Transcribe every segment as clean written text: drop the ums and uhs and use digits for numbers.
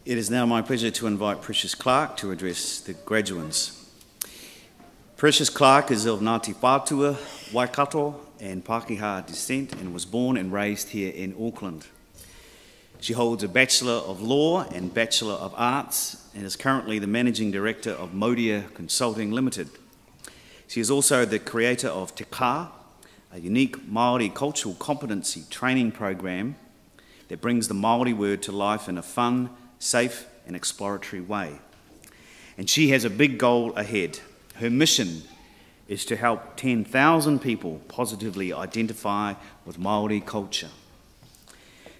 It is now my pleasure to invite Precious Clarke to address the graduates. Precious Clarke is of Ngāti Whātua, Waikato and Pākehā descent and was born and raised here in Auckland. She holds a Bachelor of Law and Bachelor of Arts and is currently the Managing Director of Modia Consulting Limited. She is also the creator of Te Kā, a unique Maori cultural competency training program that brings the Maori word to life in a fun, safe and exploratory way. And she has a big goal ahead. Her mission is to help 10,000 people positively identify with Maori culture.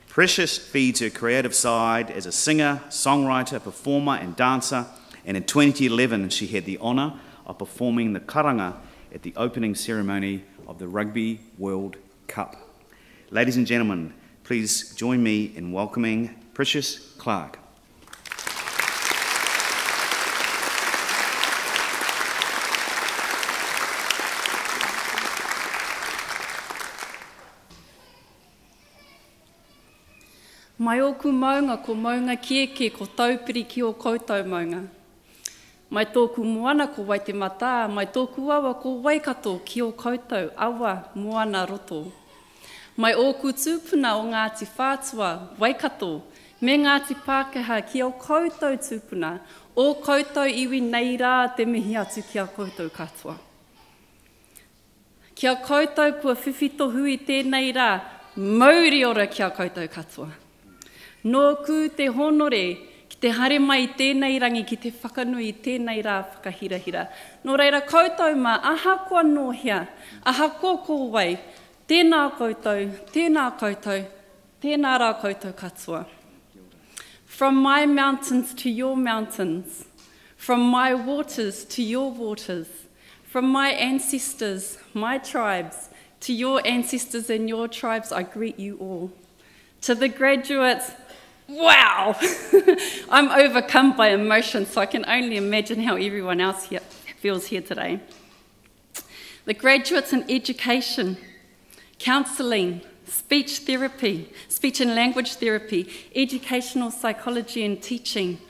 Precious feeds her creative side as a singer, songwriter, performer and dancer, and in 2011 she had the honour of performing the karanga at the opening ceremony of the Rugby World Cup. Ladies and gentlemen, please join me in welcoming Precious Clarke. Mai oku maunga ko maunga kieke ko taupiri ki o koutou maunga. Mai tōku moana ko Waitemata, mai tōku awa ko Waikato ki o koutou awa moana roto. Mai ōku tūpuna o Ngāti Whātua, Waikato, me Ngāti Pākehā ki o koutou tūpuna, o koutou iwi nei rā te mihi atu ki a koutou katoa. Kia koutou kua whiwhito hui tēnei rā, mauri ora ki a koutou katoa. Nō ku te honore, ki te hare mai i tēnei rangi, ki te whakanui i tēnei rā whakahirahira. Nō reira koutou mā, aha koa nō hea, aha ko wai, tēnā koutou, tēnā koutou, tēnā rā koutou katoa. From my mountains to your mountains, from my waters to your waters, from my ancestors, my tribes, to your ancestors and your tribes, I greet you all. To the graduates, wow! I'm overcome by emotion, so I can only imagine how everyone else here feels here today. The graduates in education, counselling, speech therapy, speech and language therapy, educational psychology and teaching.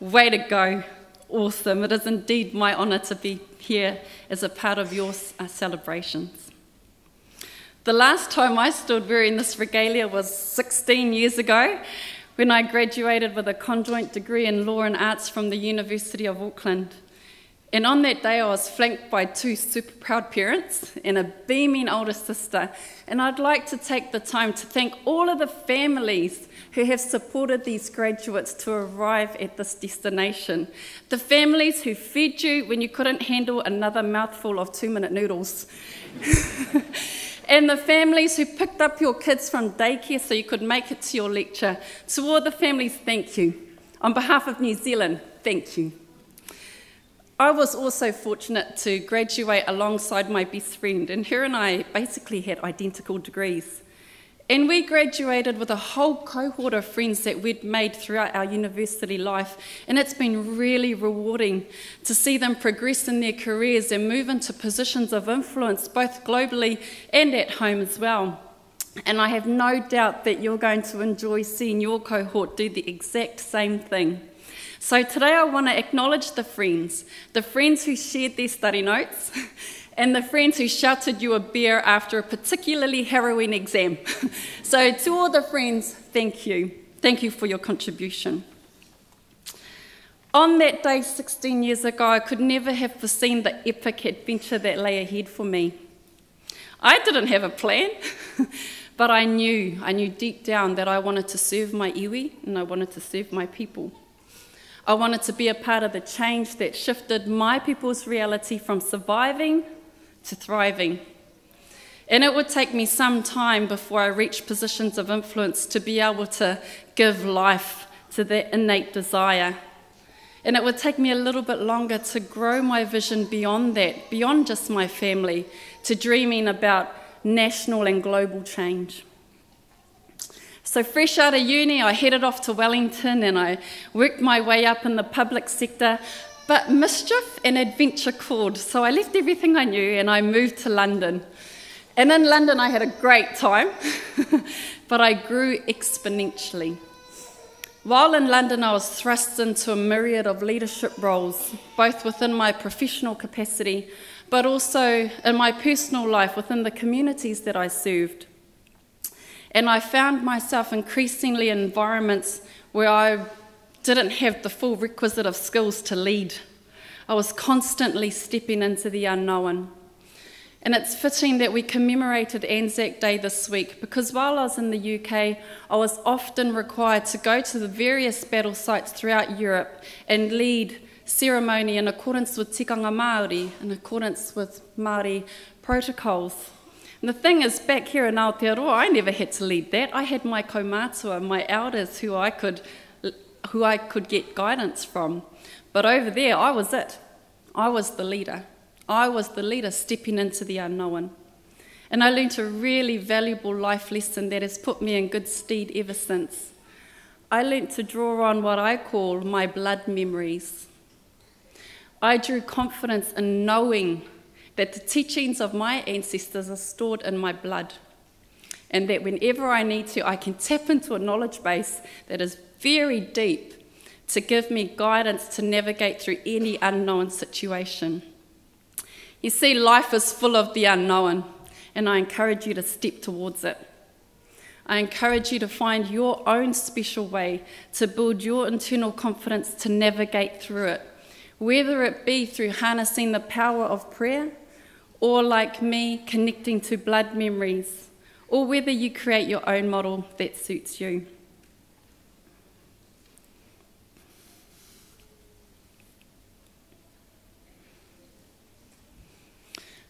Way to go. Awesome. It is indeed my honour to be here as a part of your celebrations. The last time I stood wearing this regalia was 16 years ago when I graduated with a conjoint degree in Law and Arts from the University of Auckland. And on that day I was flanked by two super proud parents and a beaming older sister. And I'd like to take the time to thank all of the families who have supported these graduates to arrive at this destination. The families who fed you when you couldn't handle another mouthful of 2-minute noodles. And the families who picked up your kids from daycare so you could make it to your lecture. To all the families, thank you. On behalf of New Zealand, thank you. I was also fortunate to graduate alongside my best friend, and her and I basically had identical degrees. And we graduated with a whole cohort of friends that we'd made throughout our university life, and it's been really rewarding to see them progress in their careers and move into positions of influence, both globally and at home as well. And I have no doubt that you're going to enjoy seeing your cohort do the exact same thing. So today I want to acknowledge the friends who shared their study notes, and the friends who shouted you a beer after a particularly harrowing exam. So to all the friends, thank you. Thank you for your contribution. On that day 16 years ago, I could never have foreseen the epic adventure that lay ahead for me. I didn't have a plan, but I knew deep down that I wanted to serve my iwi and I wanted to serve my people. I wanted to be a part of the change that shifted my people's reality from surviving to thriving. And it would take me some time before I reached positions of influence to be able to give life to that innate desire. And it would take me a little bit longer to grow my vision beyond that, beyond just my family, to dreaming about national and global change. So fresh out of uni, I headed off to Wellington and I worked my way up in the public sector. But mischief and adventure called, so I left everything I knew and I moved to London. And in London I had a great time, but I grew exponentially. While in London, I was thrust into a myriad of leadership roles, both within my professional capacity, but also in my personal life within the communities that I served. And I found myself increasingly in environments where I didn't have the full requisite of skills to lead. I was constantly stepping into the unknown. And it's fitting that we commemorated Anzac Day this week, because while I was in the UK, I was often required to go to the various battle sites throughout Europe and lead ceremony in accordance with tikanga Maori, in accordance with Maori protocols. And the thing is, back here in Aotearoa, I never had to lead that. I had my kaumātua, my elders, who I could get guidance from. But over there, I was it. I was the leader. I was the leader stepping into the unknown. And I learned a really valuable life lesson that has put me in good stead ever since. I learned to draw on what I call my blood memories. I drew confidence in knowing that the teachings of my ancestors are stored in my blood, and that whenever I need to, I can tap into a knowledge base that is very deep to give me guidance to navigate through any unknown situation. You see, life is full of the unknown, and I encourage you to step towards it. I encourage you to find your own special way to build your internal confidence to navigate through it, whether it be through harnessing the power of prayer, or like me, connecting to blood memories, or whether you create your own model that suits you.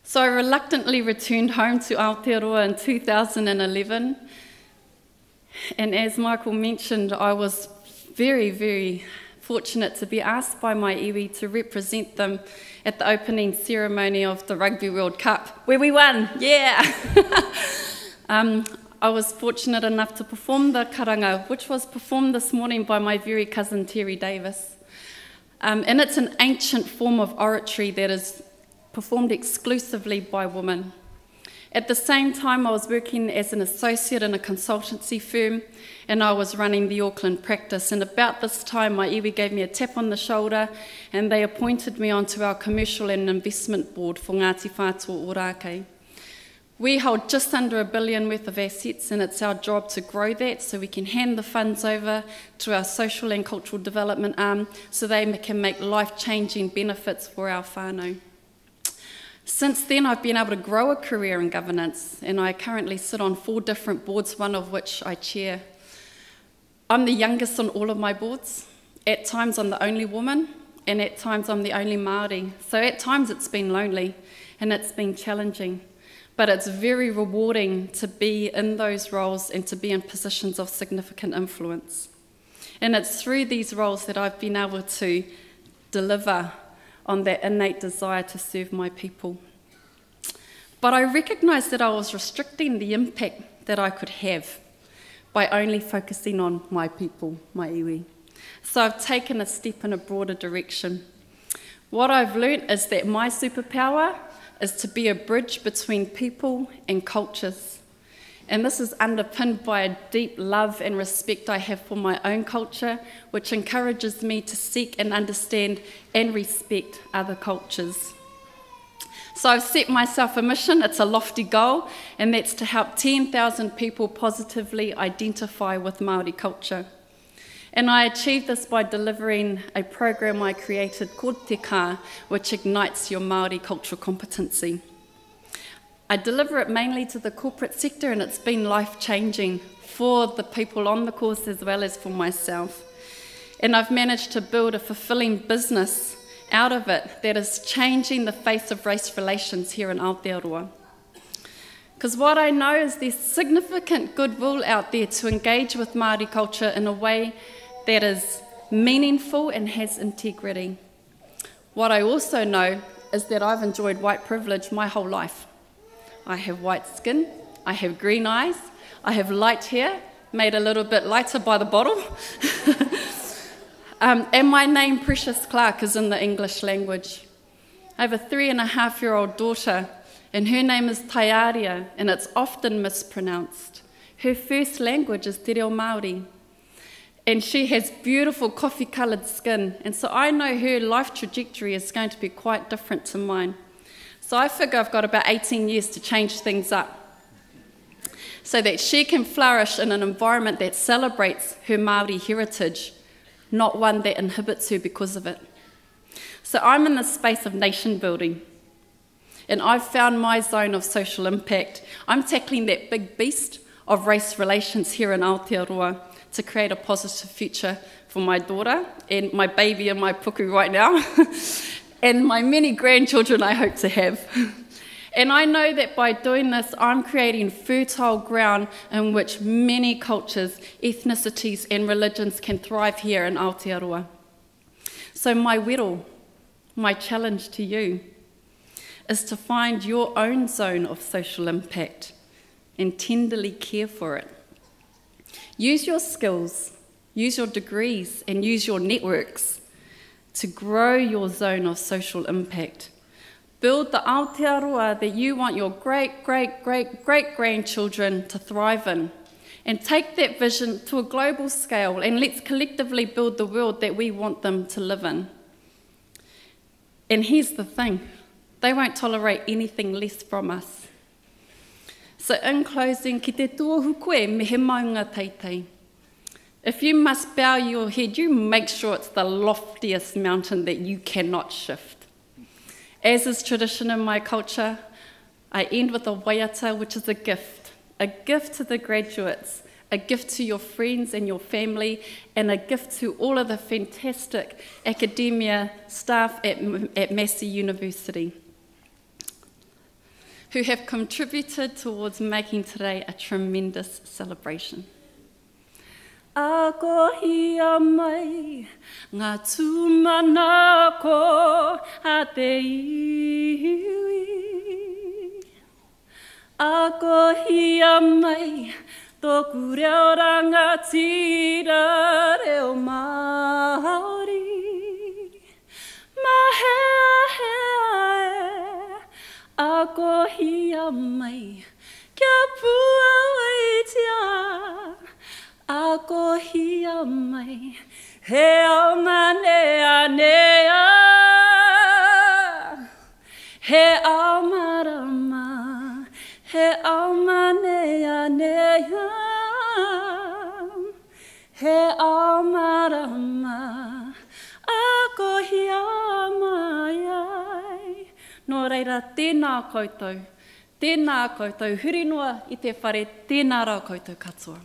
So I reluctantly returned home to Aotearoa in 2011, and as Michael mentioned, I was very, very fortunate to be asked by my iwi to represent them at the opening ceremony of the Rugby World Cup, where we won, yeah! I was fortunate enough to perform the karanga, which was performed this morning by my very cousin Terry Davis. And it's an ancient form of oratory that is performed exclusively by women. At the same time, I was working as an associate in a consultancy firm, and I was running the Auckland practice. And about this time, my iwi gave me a tap on the shoulder, and they appointed me onto our commercial and investment board for Ngāti Whātua Ōrākei. We hold just under $1 billion worth of assets, and it's our job to grow that so we can hand the funds over to our social and cultural development arm so they can make life-changing benefits for our whānau. Since then, I've been able to grow a career in governance, and I currently sit on 4 different boards, one of which I chair. I'm the youngest on all of my boards. At times, I'm the only woman, and at times, I'm the only Māori. So at times, it's been lonely, and it's been challenging. But it's very rewarding to be in those roles and to be in positions of significant influence. And it's through these roles that I've been able to deliver on that innate desire to serve my people. But I recognised that I was restricting the impact that I could have by only focusing on my people, my iwi. So I've taken a step in a broader direction. What I've learnt is that my superpower is to be a bridge between people and cultures. And this is underpinned by a deep love and respect I have for my own culture, which encourages me to seek and understand and respect other cultures. So I've set myself a mission, it's a lofty goal, and that's to help 10,000 people positively identify with Māori culture. And I achieved this by delivering a program I created called Te Kā, which ignites your Māori cultural competency. I deliver it mainly to the corporate sector, and it's been life-changing for the people on the course as well as for myself. And I've managed to build a fulfilling business out of it that is changing the face of race relations here in Aotearoa. Because what I know is there's significant goodwill out there to engage with Māori culture in a way that is meaningful and has integrity. What I also know is that I've enjoyed white privilege my whole life. I have white skin, I have green eyes, I have light hair, made a little bit lighter by the bottle. And my name, Precious Clarke, is in the English language. I have a 3.5-year-old daughter, and her name is Taiaria, and it's often mispronounced. Her first language is Te Reo Māori. And she has beautiful coffee-coloured skin. And so I know her life trajectory is going to be quite different to mine. So I figure I've got about 18 years to change things up so that she can flourish in an environment that celebrates her Maori heritage, not one that inhibits her because of it. So I'm in the space of nation building, and I've found my zone of social impact. I'm tackling that big beast of race relations here in Aotearoa to create a positive future for my daughter and my baby and my puku right now, and my many grandchildren I hope to have. And I know that by doing this, I'm creating fertile ground in which many cultures, ethnicities and religions can thrive here in Aotearoa. So my wero, my challenge to you, is to find your own zone of social impact and tenderly care for it. Use your skills, use your degrees and use your networks to grow your zone of social impact. Build the Aotearoa that you want your great-great-great-great-grandchildren to thrive in. And take that vision to a global scale, and let's collectively build the world that we want them to live in. And here's the thing, they won't tolerate anything less from us. So in closing, ki te tuahu koe me he maunga teitei. If you must bow your head, you make sure it's the loftiest mountain that you cannot shift. As is tradition in my culture, I end with a waiata, which is a gift to the graduates, a gift to your friends and your family, and a gift to all of the fantastic academia staff at Massey University, who have contributed towards making today a tremendous celebration. Ako hia mai, ngā tūmana ko a te iwi. Ako hia mai, tōku reo ranga tira reo Māori. Mahea hea e, ako hia mai, kia pua waitia. Ako hia mai, he ao manea nea, he ao marama, he ao manea nea, he ao marama, ako hia mai ai. Nō reira, tēnā koutou, huri noa I te whare, tēnā rau koutou katoa.